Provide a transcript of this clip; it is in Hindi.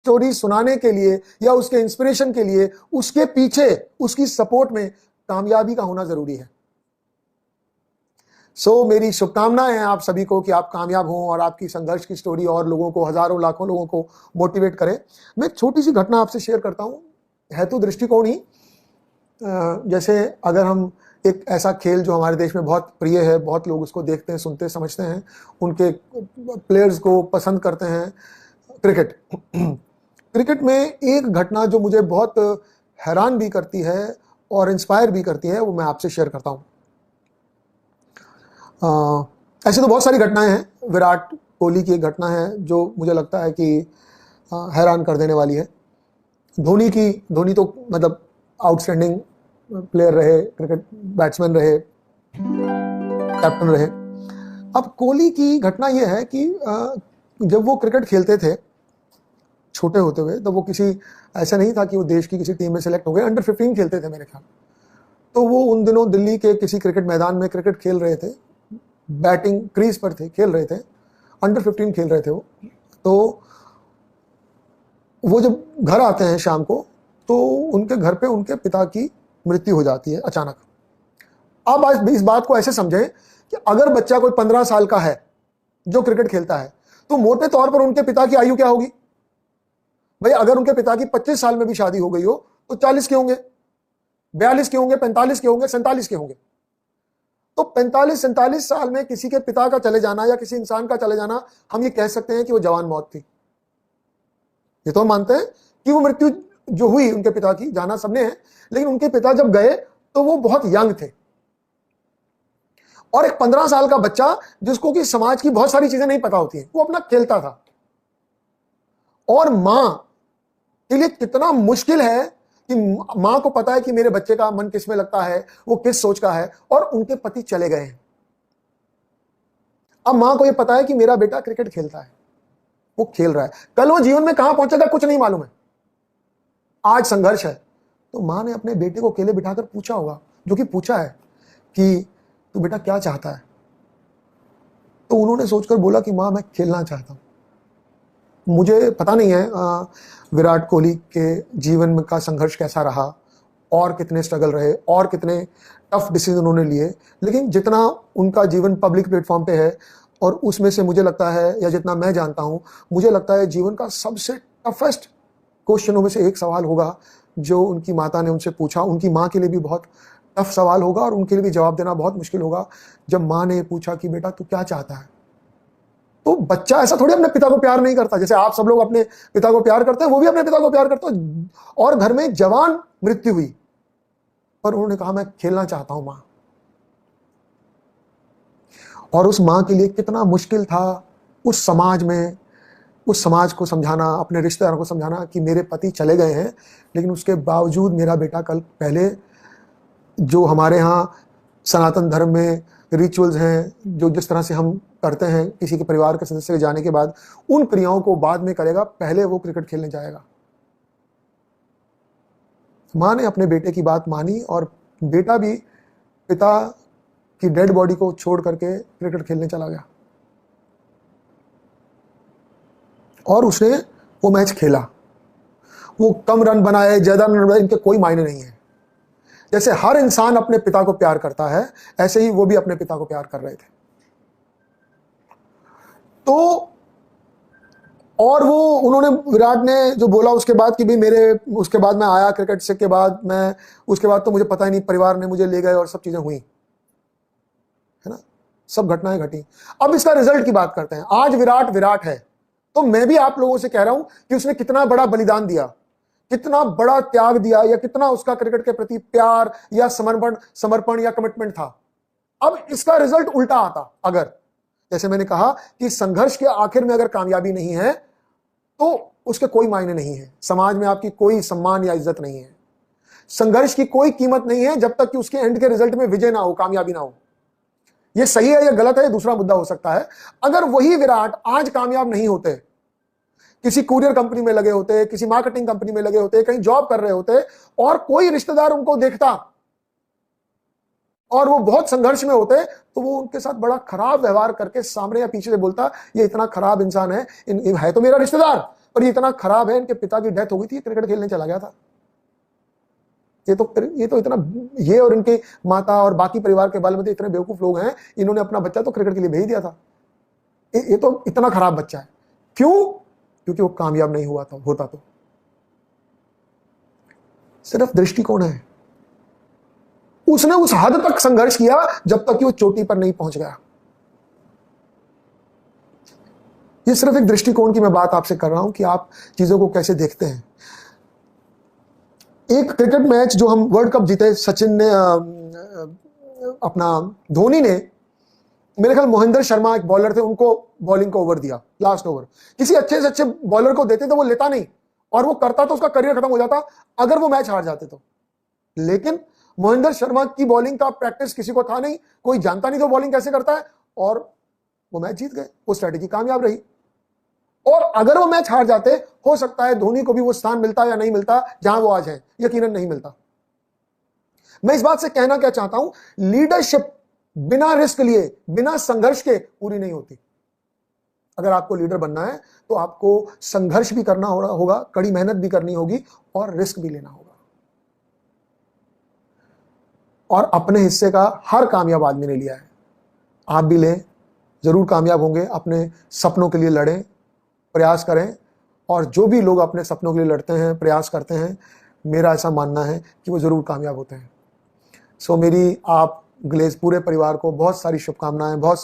स्टोरी सुनाने के लिए या उसके इंस्पिरेशन के लिए उसके पीछे उसकी सपोर्ट में कामयाबी का होना जरूरी है। मेरी शुभकामनाएं हैं आप सभी को कि आप कामयाब हों और आपकी संघर्ष की स्टोरी और लोगों को, हजारों लाखों लोगों को मोटिवेट करे। मैं एक छोटी सी घटना आपसे शेयर करता हूं, है तो दृष्टिकोण ही। जैसे अगर हम एक ऐसा खेल जो हमारे देश में बहुत प्रिय है, बहुत लोग उसको देखते हैं, सुनते, समझते हैं, उनके प्लेयर्स को पसंद करते हैं, क्रिकेट। क्रिकेट में एक घटना जो मुझे बहुत हैरान भी करती है और इंस्पायर भी करती है, वो मैं आपसे शेयर करता हूं। ऐसे तो बहुत सारी घटनाएं हैं। विराट कोहली की एक घटना है जो मुझे लगता है कि हैरान कर देने वाली है। धोनी तो मतलब आउटस्टैंडिंग प्लेयर रहे, क्रिकेट बैट्समैन रहे, कैप्टन रहे। अब कोहली की घटना यह है कि जब वो क्रिकेट खेलते थे छोटे होते हुए, तो वो किसी ऐसा नहीं था कि वो देश की किसी टीम में सेलेक्ट हो गए, अंडर 15 खेलते थे मेरे ख्याल। तो वो उन दिनों दिल्ली के किसी क्रिकेट मैदान में क्रिकेट खेल रहे थे, बैटिंग क्रीज पर थे, खेल रहे थे, अंडर 15 खेल रहे थे वो। तो वो जब घर आते हैं शाम को, तो उनके घर पे उनके पिता की मृत्यु हो जाती है अचानक। अब आज इस बात को ऐसे समझें कि अगर बच्चा कोई 15 साल का है जो क्रिकेट खेलता है, तो मोटे तौर पर उनके पिता की आयु क्या होगी भाई? अगर उनके पिता की 25 साल में भी शादी हो गई हो तो 40 के होंगे, 42 के होंगे, 45 के होंगे, 47 के होंगे। तो 45-47 साल में किसी के पिता का चले जाना या किसी इंसान का चले जाना, हम ये कह सकते हैं कि वो जवान मौत थी। ये तो हम मानते हैं कि वो मृत्यु जो हुई उनके पिता की, जाना सबने है, लेकिन उनके पिता जब गए तो वो बहुत यंग थे। और एक 15 साल का बच्चा जिसको कि समाज की बहुत सारी चीजें नहीं पता होती है, वो अपना खेलता था। और मां के लिए कितना मुश्किल है कि मां को पता है कि मेरे बच्चे का मन किस में लगता है, वो किस सोच का है, और उनके पति चले गए हैं। अब मां को यह पता है कि मेरा बेटा क्रिकेट खेलता है, वो खेल रहा है, कल वो जीवन में कहां पहुंचेगा कुछ नहीं मालूम है, आज संघर्ष है। तो मां ने अपने बेटे को अकेले बिठाकर पूछा होगा, जो कि पूछा है कि तू बेटा क्या चाहता है? तो उन्होंने सोचकर बोला कि मां मैं खेलना चाहता हूं। मुझे पता नहीं है विराट कोहली के जीवन में का संघर्ष कैसा रहा और कितने स्ट्रगल रहे और कितने टफ डिसीजन उन्होंने लिए, लेकिन जितना उनका जीवन पब्लिक प्लेटफॉर्म पे है और उसमें से मुझे लगता है, या जितना मैं जानता हूं, मुझे लगता है जीवन का सबसे टफेस्ट क्वेश्चनों में से एक सवाल होगा जो उनकी माता ने उनसे पूछा। उनकी मां के लिए भी बहुत टफ सवाल होगा और उनके लिए भी जवाब देना बहुत मुश्किल होगा। जब मां ने पूछा कि बेटा तू क्या चाहता है, तो बच्चा ऐसा थोड़ी अपने पिता को प्यार नहीं करता, जैसे आप सब लोग अपने पिता को प्यार करते हैं, वो भी अपने पिता को प्यार करता है। और घर में जवान मृत्यु हुई, पर उन्होंने कहा मैं खेलना चाहता हूं मां। और उस मां के लिए कितना मुश्किल था उस समाज में, उस समाज को समझाना, अपने रिश्तेदारों को समझाना कि मेरे पति चले गए हैं, लेकिन उसके बावजूद मेरा बेटा कल पहले जो हमारे यहाँ सनातन धर्म में रिचुअल्स हैं, जो जिस तरह से हम करते हैं किसी के परिवार के सदस्य के जाने के बाद, उन क्रियाओं को बाद में करेगा, पहले वो क्रिकेट खेलने जाएगा। मां ने अपने बेटे की बात मानी और बेटा भी पिता की डेड बॉडी को छोड़ करके क्रिकेट खेलने चला गया और उसने वो मैच खेला। वो कम रन बनाए, ज्यादा रन बनाए, इनके कोई मायने नहीं है। जैसे हर इंसान अपने पिता को प्यार करता है, ऐसे ही वो भी अपने पिता को प्यार कर रहे थे। तो और वो उन्होंने, विराट ने जो बोला उसके बाद कि भी मेरे, उसके बाद मैं आया क्रिकेट से के बाद, मैं उसके बाद तो मुझे पता ही नहीं, परिवार ने मुझे ले गए और सब चीजें हुई, है ना, सब घटनाएं घटी। अब इसका रिजल्ट की बात करते हैं। आज विराट है, तो मैं भी आप लोगों से कह रहा हूं कि उसने कितना बड़ा बलिदान दिया, कितना बड़ा त्याग दिया, या कितना उसका क्रिकेट के प्रति प्यार या समर्पण या कमिटमेंट था। अब इसका रिजल्ट उल्टा आता, अगर जैसे मैंने कहा कि संघर्ष के आखिर में अगर कामयाबी नहीं है तो उसके कोई मायने नहीं है, समाज में आपकी कोई सम्मान या इज्जत नहीं है, संघर्ष की कोई कीमत नहीं है जब तक कि उसके एंड के रिजल्ट में विजय ना हो, कामयाबी ना हो। यह सही है या गलत है, दूसरा मुद्दा हो सकता है। अगर वही विराट आज कामयाब नहीं होते, किसी कुरियर कंपनी में लगे होते, किसी मार्केटिंग कंपनी में लगे होते, कहीं जॉब कर रहे होते, और कोई रिश्तेदार उनको देखता और वो बहुत संघर्ष में होते, तो वो उनके साथ बड़ा खराब व्यवहार करके सामने या पीछे से बोलता, ये इतना खराब इंसान है, है तो मेरा रिश्तेदार, और ये इतना खराब है, इनके पिता की डेथ हो गई थी, क्रिकेट खेलने चला गया था। ये तो इतना, ये और इनके माता और बाकी परिवार के बाल में इतने बेवकूफ लोग हैं, इन्होंने अपना बच्चा तो क्रिकेट के लिए भेज दिया था। ये तो इतना खराब बच्चा है। क्यों? क्योंकि वो कामयाब नहीं हुआ था, होता तो। सिर्फ दृष्टिकोण है। उसने उस हद तक संघर्ष किया जब तक कि वो चोटी पर नहीं पहुंच गया। ये सिर्फ एक दृष्टिकोण की मैं बात आपसे कर रहा हूं कि आप चीजों को कैसे देखते हैं। एक क्रिकेट मैच जो हम वर्ल्ड कप जीते, सचिन ने अपना धोनी ने, मेरे ख्याल महेंद्र शर्मा एक बॉलर थे, उनको बॉलिंग को ओवर दिया, लास्ट ओवर। किसी अच्छे से अच्छे बॉलर को देते तो वो लेता नहीं, और वो करता तो उसका करियर खत्म हो जाता अगर वो मैच हार जाते तो। लेकिन महेंद्र शर्मा की बॉलिंग का प्रैक्टिस किसी को था नहीं, कोई जानता नहीं था बॉलिंग कैसे करता है, और वो मैच जीत गए। वो स्ट्रेटेजी कामयाब रही। और अगर वो मैच हार जाते, हो सकता है धोनी को भी वो स्थान मिलता या नहीं मिलता जहां वो आज है, यकीनन नहीं मिलता। मैं इस बात से कहना क्या चाहता हूं, लीडरशिप बिना रिस्क लिए, बिना संघर्ष के पूरी नहीं होती। अगर आपको लीडर बनना है तो आपको संघर्ष भी करना होगा, कड़ी मेहनत भी करनी होगी, और रिस्क भी लेना होगा। और अपने हिस्से का हर कामयाब आदमी ने लिया है, आप भी लें, जरूर कामयाब होंगे। अपने सपनों के लिए लड़ें, प्रयास करें, और जो भी लोग अपने सपनों के लिए लड़ते हैं, प्रयास करते हैं, मेरा ऐसा मानना है कि वो जरूर कामयाब होते हैं। सो मेरी आप ग्लेज पूरे परिवार को बहुत सारी शुभकामनाएं, बहुत